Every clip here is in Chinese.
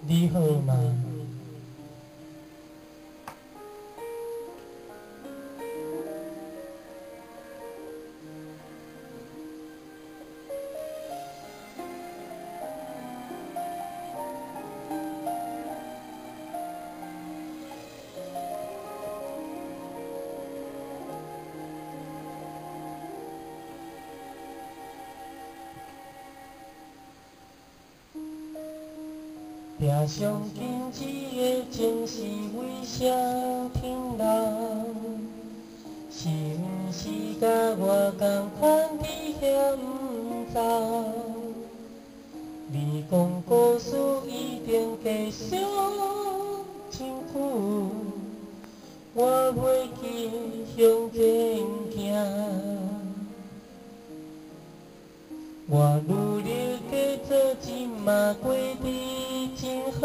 你好吗？壁上金字的情是为啥停留？是毋是甲我同款伫遐毋走？你讲故事一定继续真久，我袂记向前行。我努力加做一嘛过得真好，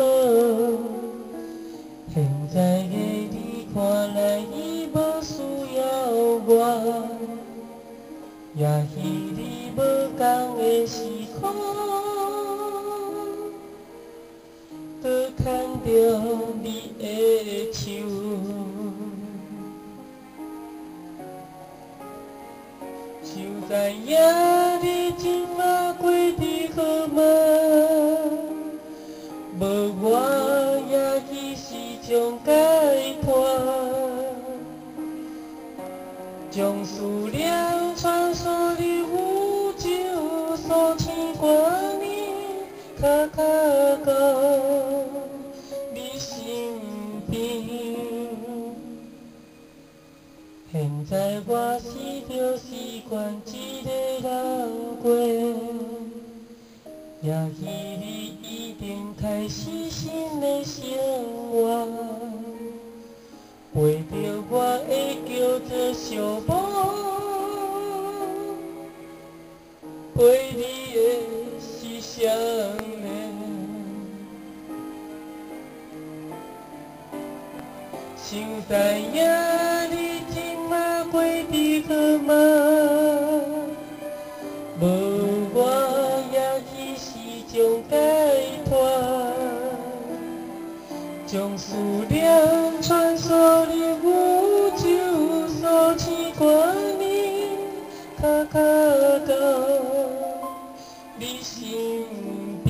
现在的你看来已无需要我，也许你无同的时空，搁牵着你的手，就知影你真嘛过得好吗？无我也许是将解脱，将思念传说入宇宙数千万年，卡卡到你身边。现在我试着习惯一个人过，也许你已经开始新的生活，陪着我会叫做小梦，陪你的是谁呢？想知影你真嘛过得好吗？无我也许是将解脱，将思念传说入宇宙数千万年，卡卡到你身边。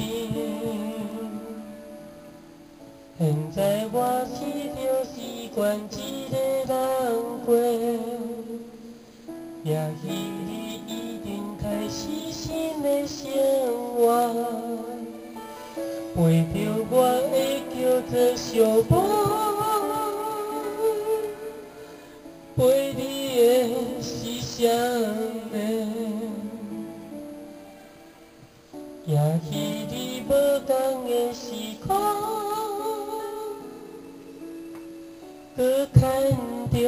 现在我试着习惯一个人过，也许你已经开始新的生活，陪着我会叫做小梦，陪你的是谁呢？也许你无同的时空，搁牵着